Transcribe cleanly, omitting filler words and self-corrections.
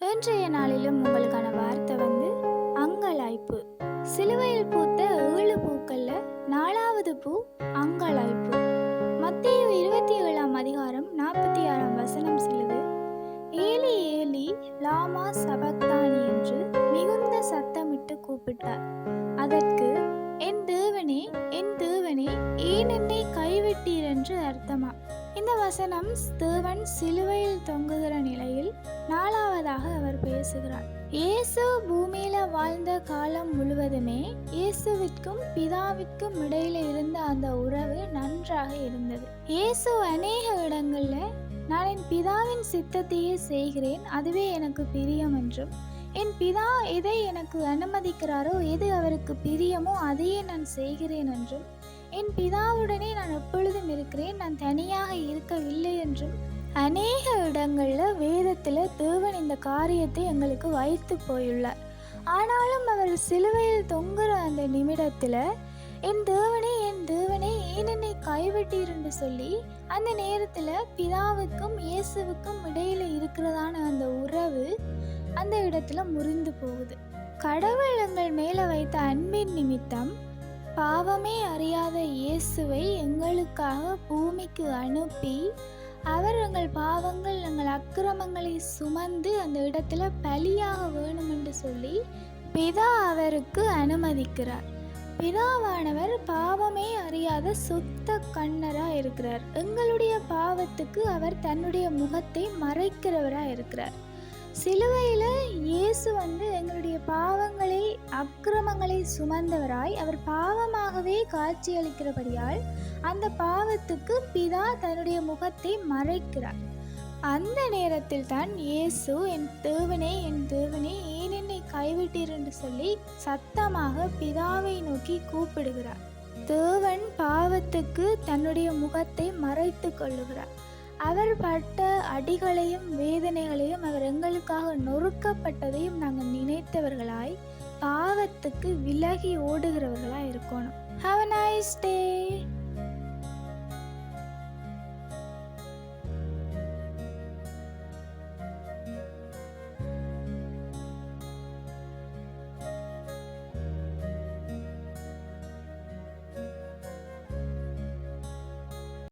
இன்றைய நாளிலும் உங்களுக்கான வார்த்தை அங்கலாய்ப்பு. சிலுவையில் பூத்த 7 பூக்கள்ல 4வது பூ அங்கலாய்ப்பு. மத்தேயு 27ஆம் அதிகாரம் 46ஆம் வசனம் சொல்லுது, ஏலி ஏலி லாமா சபக்தானி என்று மிகுந்த சத்தமிட்டு கூப்பிட்டார். அதற்கு, என் தேவனே என் தேவனே ஏன் என்னை கைவிட்டீர் என்று அர்த்தமா. இந்த வசனம் தேவன் சிலுவையில் தொங்குகிற நிலையில் 4வதாக அவர் பேசுகிறார். இயேசு பூமியில வாழ்ந்த காலம் முழுவதுமே இயேசுவிற்கும் பிதாவிற்கும் இடையில இருந்த அந்த உறவு நன்றாக இருந்தது. இயேசு அநேக இடங்கள்ல, நான் என் பிதாவின் சித்தத்தையே செய்கிறேன், அதுவே எனக்கு பிரியம் என்றும், என் பிதா எதை எனக்கு அனுமதிக்கிறாரோ, எது அவருக்கு பிரியமோ அதையே நான் செய்கிறேன் என்றும், என் பிதாவுடனே நான் எப்பொழுதும் இருக்கிறேன், நான் தனியாக இருக்கவில்லை என்றும் அநேக இடங்கள்ல வேதத்துல தேவன் இந்த காரியத்தை எங்களுக்கு வைத்து போயுள்ளார். ஆனாலும் அவர் சிலுவையில் தொங்குற அந்த நிமிடத்துல, என் தேவனே என் தேவனே ஏன் என்னை கைவிட்டீர் என்று சொல்லி அந்த நேரத்துல பிதாவுக்கும் இயேசுவுக்கும் இடையில இருக்கிறதான அந்த உறவு அந்த இடத்துல முறிந்து போகுது. கடவுள் எங்கள் மேல வைத்த அன்பின் நிமித்தம் பாவமே அறியாத இயேசுவை எங்களுக்காக பூமிக்கு அனுப்பி, அவர் எங்கள் பாவங்கள் எங்கள் அக்கிரமங்களை சுமந்து அந்த இடத்துல பலியாக வேணும் என்று சொல்லி பிதா அவருக்கு அனுமதிக்கிறார். பிதாவானவர் பாவமே அறியாத சுத்த கண்ணரா இருக்கிறார். எங்களுடைய பாவத்துக்கு அவர் தன்னுடைய முகத்தை மறைக்கிறவரா இருக்கிறார். சிலுவையில இயேசு எங்களுடைய பாவங்களை அக்கிரமங்களை சுமந்தவராய் அவர் பாவமாகவே காட்சியளிக்கிறபடியால் அந்த பாவத்துக்கு பிதா தன்னுடைய முகத்தை மறைக்கிறார். அந்த நேரத்தில் தான் இயேசு, என் தேவனே என் தேவனே ஏன் என்னை கைவிட்டீர் என்று சொல்லி சத்தமாக பிதாவை நோக்கி கூப்பிடுகிறார். தேவன் பாவத்துக்கு தன்னுடைய முகத்தை மறைத்து கொள்ளுகிறார். அவர் பட்ட அடிகளையும் வேதனைகளையும், அவர் எங்களுக்காக நொறுக்கப்பட்டதையும் நாங்கள் நினைத்தவர்களாய் பாவத்துக்கு விலகி ஓடுகிறவர்களாய் இருக்கணும். Have a nice day.